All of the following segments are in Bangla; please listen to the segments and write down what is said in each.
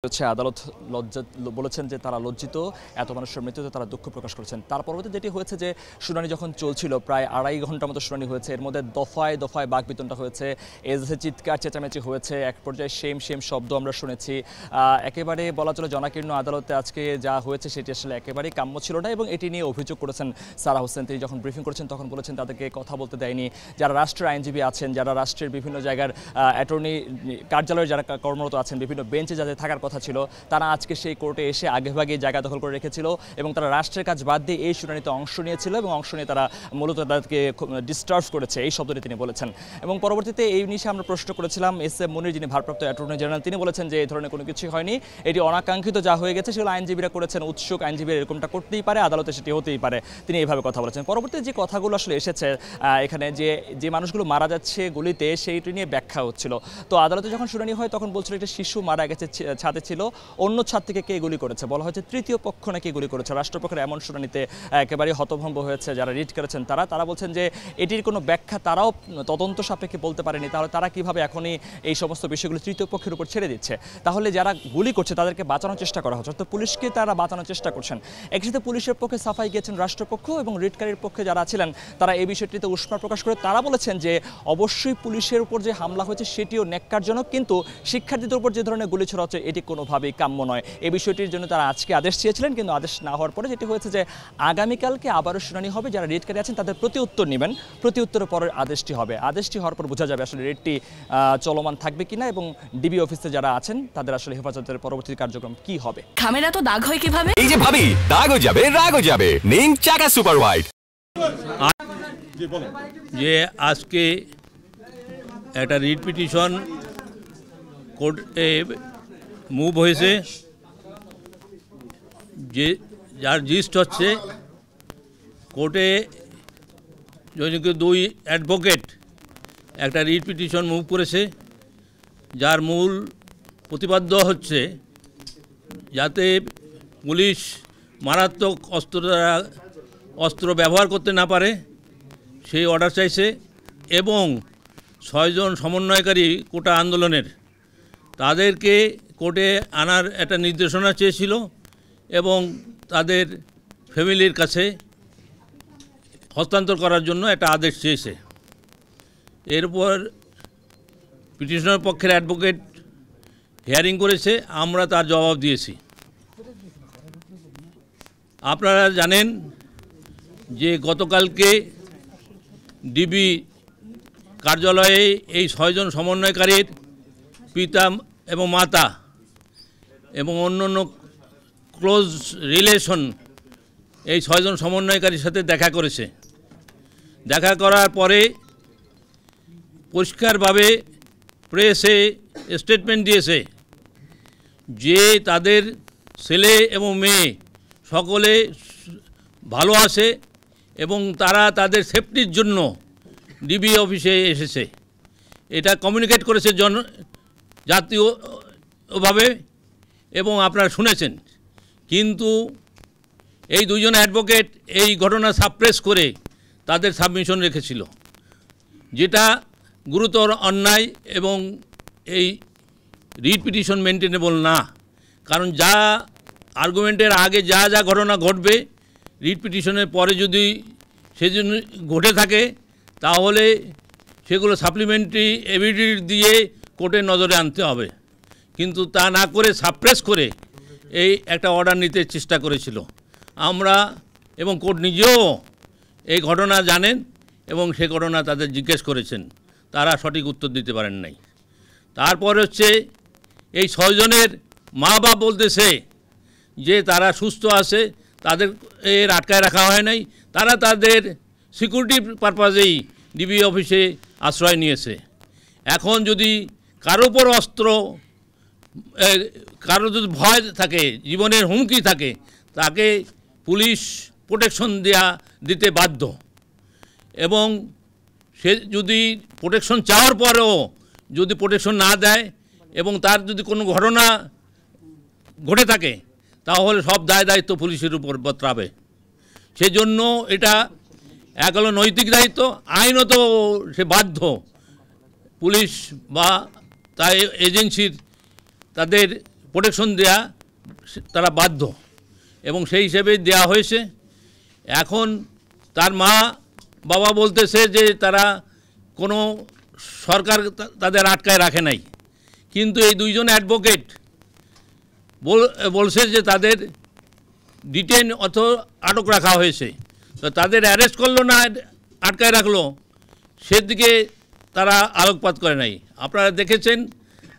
আদালত বলেছেন যে তারা লজ্জিত, এত মানুষের মৃত্যুতে তারা দুঃখ প্রকাশ করেছেন। তার পরবর্তী যেটি হয়েছে যে শুনানি যখন চলছিল, প্রায় 2.5 ঘন্টার মতো শুনানি হয়েছে। এর মধ্যে দফায় দফায় বাকবিতণ্ডা হয়েছে, এজে চিৎকার চেঁচামেচি হয়েছে, এক পর্যায়ে সেম শব্দ আমরা শুনেছি। একেবারে বলা চলে জনাকীর্ণ আদালতে আজকে যা হয়েছে সেটি আসলে একেবারেই কাম্য ছিল না, এবং এটি নিয়ে অভিযোগ করেছেন সারা হোসেন। তিনি যখন ব্রিফিং করেছেন তখন বলেছেন তাদেরকে কথা বলতে দেয়নি। যারা রাষ্ট্রের আইনজীবী আছেন, যারা রাষ্ট্রের বিভিন্ন জায়গার অ্যাটর্নি কার্যালয়ে যারা কর্মরত আছেন, বিভিন্ন বেঞ্চে যাদের থাকার কথা ছিল, তারা আজকে সেই কোর্টে এসে আগেভাগে জায়গা দখল করে রেখেছিল এবং তারা রাষ্ট্রের কাজ বাদ দিয়ে এই শুনানিতে অংশ নিয়েছিল এবং অংশ নিয়ে তারা মূলত তাদেরকে ডিস্টার্ব করেছে, এই শব্দটি তিনি বলেছেন। এবং পরবর্তীতে এই নিয়ে আমরা প্রশ্ন করেছিলাম এস.এম. মুনির, যিনি ভারপ্রাপ্ত অ্যাটর্নি জেনারেল। তিনি বলেছেন যে এই ধরনের কোনো কিছু হয়নি, এটি অনাকাঙ্ক্ষিত যা হয়ে গেছে সেগুলো আইনজীবীরা করেছেন, উৎসুক আইনজীবীরা এরকমটা করতেই পারে, আদালতে সেটি হতেই পারে। তিনি এইভাবে কথা বলেছেন। পরবর্তীতে যে কথাগুলো আসলে এসেছে এখানে, যে মানুষগুলো মারা যাচ্ছে গুলিতে, সেইটি নিয়ে ব্যাখ্যা হচ্ছিল। তো আদালতে যখন শুনানি হয় তখন বলছিল একটা শিশু মারা গেছে, ছাদে ছিল, অন্য ছাদ থেকে কে গুলি করেছে, বলা হয়েছে তৃতীয় পক্ষ নাকি গুলি করেছে। রাষ্ট্রপক্ষের এমন শুনানিতে একেবারে হতভম্ব হয়েছে যারা রিট করেছেন তারা বলছেন যে এটির কোনো ব্যাখ্যা তারাও তদন্ত সাপেক্ষে বলতে পারেনি, তাহলে তারা কিভাবে এখনই এই সমস্ত বিষয়গুলো তৃতীয় পক্ষের উপর ছেড়ে দিচ্ছে। তাহলে যারা গুলি করছে তাদেরকে বাঁচানোর চেষ্টা করা হচ্ছে, তো পুলিশকে তারা বাঁচানোর চেষ্টা করছেন। একসাথে পুলিশের পক্ষে সাফাই গিয়েছেন রাষ্ট্রপক্ষ, এবং রিটকারীর পক্ষে যারা ছিলেন তারা এই বিষয়টিতে উষ্মা প্রকাশ করে তারা বলেছেন যে অবশ্যই পুলিশের উপর যে হামলা হয়েছে সেটিও ন্যাক্কারজনক, কিন্তু শিক্ষার্থীদের উপর যে ধরনের গুলি ছোড়া হচ্ছে এটি কোনোভাবেই কাম্য নয়। এই বিষয়টির জন্য তারা আজকে আদেশ চেয়েছিলেন, কিন্তু আদেশ না হওয়ার পরে যেটি হয়েছে যে আগামীকালকে আবারও শুনানি হবে, যারা রিটকারী আছেন তাদের প্রতি উত্তর নেবেন, প্রতি উত্তরের পরে আদেশটি হবে। আদেশটি হওয়ার পর বোঝা যাবে আসলে রিটটি চলমান থাকবে কিনা এবং ডিবি অফিসে যারা আছেন তাদের আসলে হেফাজতের পরবর্তী কার্যক্রম কি হবে। খামেরা তো দাগ হয় কিভাবে? এই যে ভাবি, দাগও যাবে রাগও যাবে, নিন চাকা সুপার হোয়াইট। যে আজকে একটা রিট পিটিশন কোর্টে মুভ হয়েছে, যে যার জিস্ট হচ্ছে কোর্টে দুই অ্যাডভোকেট একটা রিট পিটিশন মুভ করেছে, যার মূল প্রতিপাদ্য হচ্ছে যাতে পুলিশ মারাত্মক অস্ত্র ব্যবহার করতে না পারে সেই অর্ডার চাইছে, এবং 6 জন সমন্বয়কারী কোটা আন্দোলনের তাদেরকে কোর্টে আনার একটা নির্দেশনা চেয়েছিল এবং তাদের ফ্যামিলির কাছে হস্তান্তর করার জন্য একটা আদেশ চেয়েছে। এরপর পিটিশনের পক্ষের অ্যাডভোকেট হিয়ারিং করেছে, আমরা তার জবাব দিয়েছি। আপনারা জানেন যে গতকালকে ডিবি কার্যালয়ে এই 6 জন সমন্বয়কারীর পিতা এবং মাতা এবং অন্য ক্লোজ রিলেশন এই 6 জন সমন্বয়কারীর সাথে দেখা করেছে। দেখা করার পরে পরিষ্কারভাবে প্রেসে স্টেটমেন্ট দিয়েছে যে তাদের ছেলে এবং মেয়ে সকলে ভালো আছে এবং তারা তাদের সেফটির জন্য ডিবি অফিসে এসেছে। এটা কমিউনিকেট করেছে জাতীয়ভাবে এবং আপনারা শুনেছেন। কিন্তু এই 2 জন অ্যাডভোকেট এই ঘটনা সাপ্রেস করে তাদের সাবমিশন রেখেছিল, যেটা গুরুতর অন্যায় এবং এই রিট পিটিশন মেনটেনেবল না। কারণ যা আর্গুমেন্টের আগে যা ঘটনা ঘটবে, রিট পিটিশনের পরে যদি সেজন্য ঘটে থাকে তাহলে সেগুলো সাপ্লিমেন্টারি এভিডেন্স দিয়ে কোর্টের নজরে আনতে হবে। কিন্তু তা না করে সাপ্রেস করে এই একটা অর্ডার নিতে চেষ্টা করেছিল। আমরা এবং কোর্ট নিজেও এই ঘটনা জানেন এবং সে ঘটনা তাদের জিজ্ঞেস করেছেন, তারা সঠিক উত্তর দিতে পারেন নাই। তারপর হচ্ছে এই 6 জনের মা বাপ বলতেছে যে তারা সুস্থ আছে, তাদের আটকায় রাখা হয় নাই, তারা তাদের সিকিউরিটি পারপাজেই ডিবি অফিসে আশ্রয় নিয়েছে। এখন যদি কারো উপর কারো যদি ভয় থাকে, জীবনের হুমকি থাকে, তাকে পুলিশ প্রোটেকশন দিতে বাধ্য, এবং সে যদি প্রোটেকশন চাওয়ার পরেও যদি প্রোটেকশন না দেয় এবং তার যদি কোনো ঘটনা ঘটে থাকে তাহলে সব দায়িত্ব পুলিশের উপর বর্তাবে। সেজন্য এটা এক হলো নৈতিক দায়িত্ব, আইনত সে বাধ্য পুলিশ বা তাই এজেন্সির তাদের প্রোটেকশন দেয়া তারা বাধ্য এবং সেই হিসেবে দেয়া হয়েছে। এখন তার মা বাবা বলতেছে যে তারা কোনো সরকার তাদের আটকায় রাখে নাই, কিন্তু এই দুইজন অ্যাডভোকেট বলছে যে তাদের ডিটেন অথবা আটক রাখা হয়েছে। তো তাদের অ্যারেস্ট করলো না আটকায় রাখলো সেদিকে তারা আলোকপাত করে নাই। আপনারা দেখেছেন,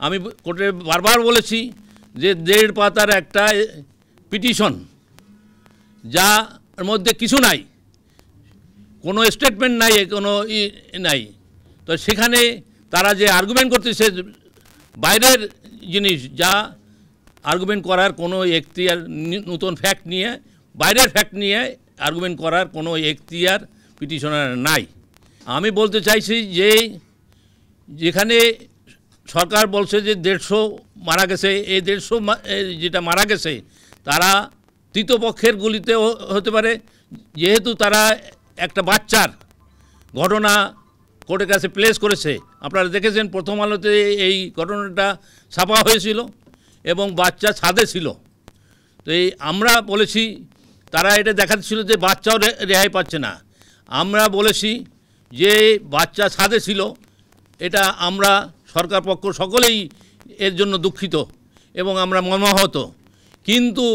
আমি কোর্টে বারবার বলেছি যে 1.5 পাতার একটা পিটিশন, যার মধ্যে কিছু নাই, কোনো স্টেটমেন্ট নাই, কোনো নাই। তো সেখানে তারা যে আর্গুমেন্ট করতেছে বাইরের জিনিস, যা আর্গুমেন্ট করার কোনো এখতিয়ার, নতুন ফ্যাক্ট নিয়ে, বাইরের ফ্যাক্ট নিয়ে আর্গুমেন্ট করার কোনো এখতিয়ার পিটিশনার নাই। আমি বলতে চাইছি যে যেখানে সরকার বলছে যে 150 মারা গেছে, এই 150 যেটা মারা গেছে তারা তৃতীয় পক্ষের গুলিতে হতে পারে, যেহেতু তারা একটা বাচ্চার ঘটনা কোর্টের কাছে প্লেস করেছে। আপনারা দেখেছেন প্রথম আলোতে এই ঘটনাটা ছাপা হয়েছিল এবং বাচ্চা ছাদে ছিল। তো এই আমরা বলেছি, তারা এটা দেখাচ্ছিল যে বাচ্চাও রেহাই পাচ্ছে না। আমরা বলেছি যে বাচ্চা ছাদে ছিল, এটা আমরা সরকার পক্ষ সকলেই এর জন্য দুঃখিত এবং আমরা মর্মাহত। কিন্তু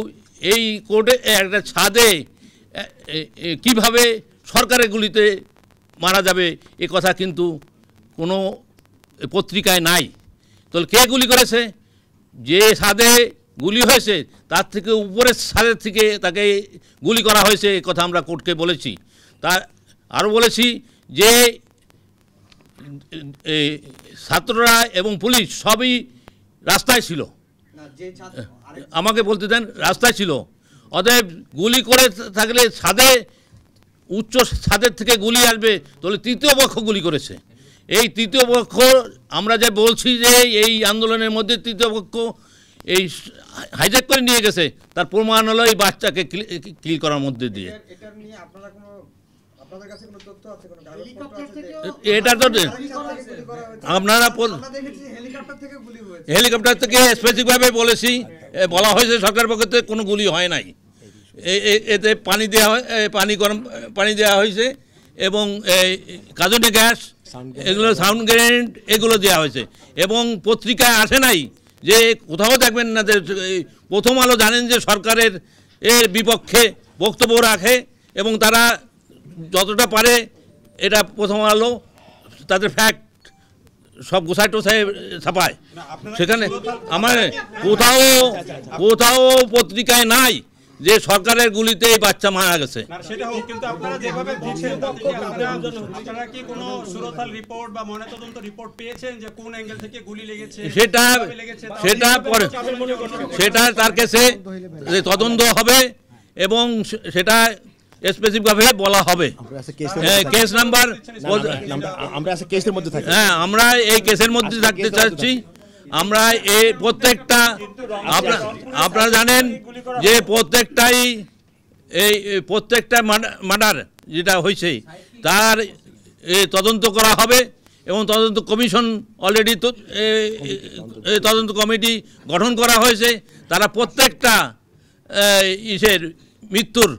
এই কোর্টে একটা ছাদে কিভাবে সরকারের গুলিতে মারা যাবে এ কথা কিন্তু কোনো পত্রিকায় নাই। তাহলে কে গুলি করেছে? যে ছাদে গুলি হয়েছে তার থেকে উপরের ছাদের থেকে তাকে গুলি করা হয়েছে, এ কথা আমরা কোর্টকে বলেছি। তা আরও বলেছি যে ছাত্ররা এবং পুলিশ সবই রাস্তায় ছিল, আমাকে বলতে দেন, রাস্তায় ছিল। অতএব গুলি করে থাকলে ছাদে, উচ্চ ছাদের থেকে গুলি আসবে, তাহলে তৃতীয় পক্ষ গুলি করেছে। এই তৃতীয় পক্ষ, আমরা যে বলছি যে এই আন্দোলনের মধ্যে তৃতীয় পক্ষ এই হাইজ্যাক করে নিয়ে গেছে, তার প্রমাণ হলো এই বাচ্চাকে কিল করার মধ্যে দিয়ে। এটা তো আপনারা হেলিকপ্টার থেকে স্পেসিফিকভাবে বলা হয়েছে সরকার পক্ষ থেকে কোনো গুলি হয় নাই। এতে পানি দেওয়া হয়, গরম পানি দেওয়া হয়েছে এবং কাঁদুনি গ্যাস, এগুলো সাউন্ড গ্রেনেড, এগুলো দেওয়া হয়েছে। এবং পত্রিকায় আসে নাই, যে কোথাও দেখবেন না যে প্রথম আলো জানেন যে সরকারের এর বিপক্ষে বক্তব্য রাখে এবং তারা যতটা পারে এটা প্রথম আলো তাদের ফ্যাক্ট সব গোছায় টোছায় ছাপায়। সেখানে আমার কোথাও পত্রিকায় নাই যে সরকারের গুলিতে এই বাচ্চা মারা গেছে। সেটা তার কাছে তদন্ত হবে এবং সেটা স্পেসিফিকভাবে বলা হবে। কেস নাম্বার, হ্যাঁ, আমরা এই কেসের মধ্যে থাকতে চাচ্ছি। আমরা এই প্রত্যেকটা, আপনারা জানেন যে প্রত্যেকটা মার্ডার যেটা হয়েছে তার তদন্ত করা হবে এবং তদন্ত কমিশন অলরেডি তদন্ত কমিটি গঠন করা হয়েছে। তারা প্রত্যেকটা মৃত্যুর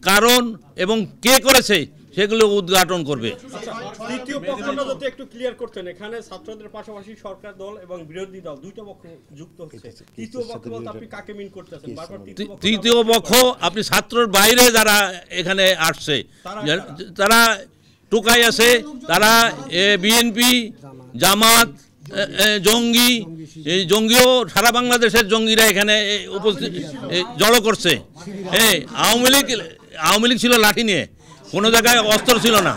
কারণ এবং কে করেছে সেগুলো উদ্ঘাটন করবে। তৃতীয় পক্ষটা যদি একটু ক্লিয়ার করতেন, এখানে ছাত্রদের পাশাপাশি সরকার দল এবং বিরোধী দল দুইটা পক্ষ যুক্ত হচ্ছে। তৃতীয় পক্ষ বলতে আপনি কাকে মিন করতেছেন? তৃতীয় পক্ষ আপনি ছাত্রর বাইরে যারা এখানে আসছে, তারা টোকাই আছে, তারা বিএনপি, জামাত, জঙ্গি, এই জঙ্গিও সারা বাংলাদেশের জঙ্গিরা এখানে উপস্থিত জড়ো করছে। আওয়ামী লীগ ছিল লাঠি নিয়ে, কোনো জায়গায় অস্ত্র ছিল না।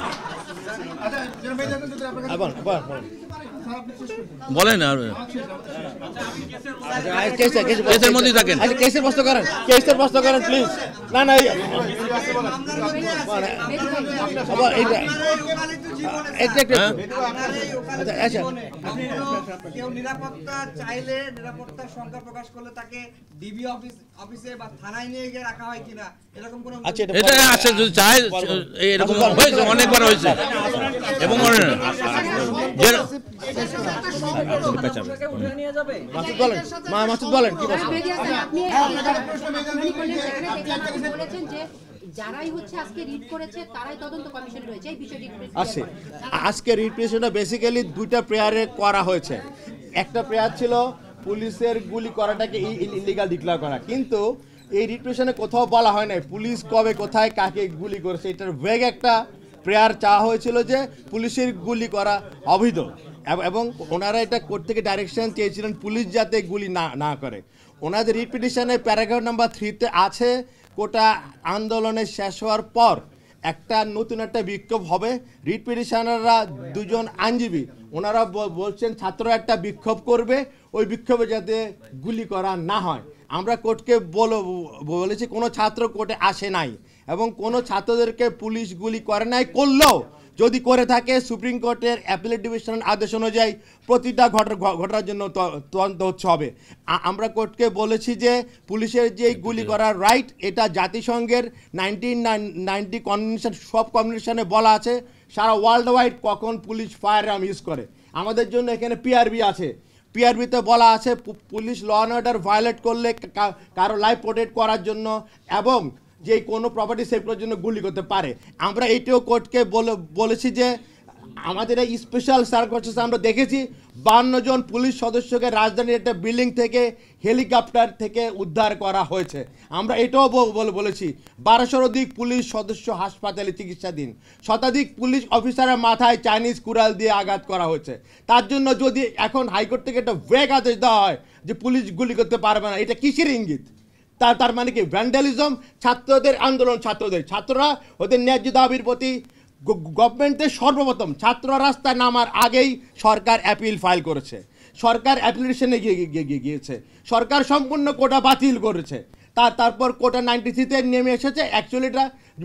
বলেন আর কেসের মধ্যে থাকেন, কেসের প্রশ্ন করেন প্লিজ। না না কেউ নিরাপত্তা চাইলে নিরাপত্তার সংখ্যা প্রকাশ করলে তাকে ডিবি অফিসে বা থানায় নিয়ে গিয়ে রাখা হয় কিনা এরকম কোনো এটা আছে যদি চায় এরকম হয়েছে অনেকবার হয়েছে এবং মাসুদ বলেন কি বলেছেন যে যারাই হচ্ছে আজকে রিড করেছে তারাই তদন্ত কমিশনে রয়েছে এই বিষয়টি আছে। আজকে রিপ্রেজেন্টেশনটা বেসিক্যালি দুইটা প্রেয়ারে করা হয়েছে। একটা প্রেয়ার ছিল পুলিশের গুলি করাটাকে ইলিগাল ডিক্লেয়ার করা, কিন্তু এই রিপ্রেজেন্টেশনে কোথাও বলা হয় নাই পুলিশ কবে কোথায় কাকে গুলি করেছে। এটার ভেগ একটা প্রেয়ার চাওয়া হয়েছিল যে পুলিশের গুলি করা অবৈধ, এবং ওনারা এটা কোর্ট থেকে ডাইরেকশন চেয়েছিলেন পুলিশ যাতে গুলি না করে। ওনাদের রিট পিটিশনে প্যারাগ্রাফ নাম্বার 3-তে আছে কোটা আন্দোলনের শেষ হওয়ার পর নতুন একটা বিক্ষোভ হবে। রিট পিটিশনাররা দুজন আইনজীবী ওনারা বলছেন ছাত্ররা একটা বিক্ষোভ করবে, ওই বিক্ষোভে যাতে গুলি করা না হয়। আমরা কোর্টকে বলেছি কোনো ছাত্র কোর্টে আসে নাই এবং কোনো ছাত্রদেরকে পুলিশ গুলি করে নাই, করলেও যদি করে থাকে সুপ্রিম কোর্টের অ্যাপিলেট ডিভিশনের আদেশ অনুযায়ী প্রতিটা ঘটনার জন্য তদন্ত হচ্ছে হবে। আমরা কোর্টকে বলেছি যে পুলিশের যে গুলি করার রাইট এটা জাতিসংঘের 1990 কনভেনশন, সব কনভেনশনে বলা আছে সারা ওয়ার্ল্ড ওয়াইড কখন পুলিশ ফায়ার আর্ম ইউজ করে। আমাদের জন্য এখানে পিআরবি আছে, পিআরবিতে বলা আছে police law and order violate করলে কারো লাইফ প্রোটেক্ট করার জন্য এবং যে কোনো প্রপার্টি সেভ করার জন্য গুলি করতে পারে। আমরা এইটাও কোর্টকে বলেছি যে আমাদের এই স্পেশাল সার্কামস্টেন্সে আমরা দেখেছি 52 জন পুলিশ সদস্যকে রাজধানীর একটা বিল্ডিং থেকে হেলিকপ্টার থেকে উদ্ধার করা হয়েছে। আমরা এটাও বলেছি 1200-র অধিক পুলিশ সদস্য হাসপাতালে চিকিৎসাধীন, শতাধিক পুলিশ অফিসারের মাথায় চাইনিজ কুড়াল দিয়ে আঘাত করা হয়েছে। তার জন্য যদি এখন হাইকোর্ট থেকে একটা ভেগ আদেশ দেওয়া হয় যে পুলিশ গুলি করতে পারবে না, এটা কিসের ইঙ্গিত? তার মানে কি ভ্যান্ডালিজম? ছাত্রদের আন্দোলন, ছাত্ররা ওদের ন্যায্য দাবির প্রতি গভর্নমেন্টের সর্বপ্রথম ছাত্ররা রাস্তায় নামার আগেই সরকার অ্যাপিল ফাইল করেছে, সরকার অ্যাপ্লিকেশনে গিয়েছে, সরকার সম্পূর্ণ কোটা বাতিল করেছে। তারপর কোটা 93-তে নেমে এসেছে। অ্যাকচুয়ালি এটা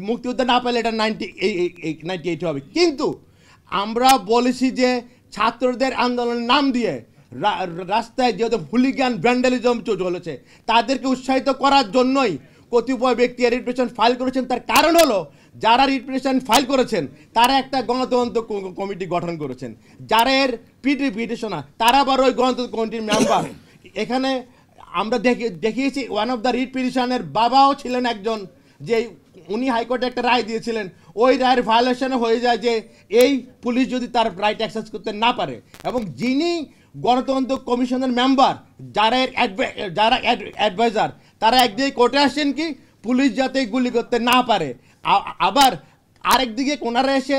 মুক্তিযোদ্ধা না পেলে এটা 98 হবে। কিন্তু আমরা বলেছি যে ছাত্রদের আন্দোলনের নাম দিয়ে রাস্তায় যেহেতু হুলিগান ভ্যান্ডালিজম চলেছে তাদেরকে উৎসাহিত করার জন্যই কতিপয় ব্যক্তি রিট পিটিশন ফাইল করেছেন। তার কারণ হলো যারা রিট পিটিশন ফাইল করেছেন তারা একটা গণতদন্ত কমিটি গঠন করেছেন, যারা এর পিটিশনার তারা আবার ওই গণতদন্ত কমিটির মেম্বার। এখানে আমরা দেখিয়েছি ওয়ান অফ দ্য রিট পিটিশনের বাবাও ছিলেন একজন, যে উনি হাইকোর্টে একটা রায় দিয়েছিলেন, ওই রায়ের ভায়োলেশনে হয়ে যায় যে এই পুলিশ যদি তার রাইট অ্যাক্সেস করতে না পারে। এবং যিনি গণতন্ত্র কমিশনের মেম্বার, যারা অ্যাডভাইজার, তারা একদিকে কোর্টে আসছেন কি পুলিশ যাতে গুলি করতে না পারে, আবার আরেকদিকে ওনারা এসে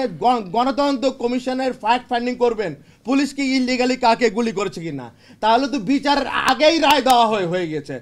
গণতন্ত্র কমিশনের ফ্যাক্ট ফাইন্ডিং করবেন পুলিশ কি ইলিগালি কাকে গুলি করেছে কিনা। তাহলে তো বিচারের আগেই রায় দেওয়া হয়ে গেছে।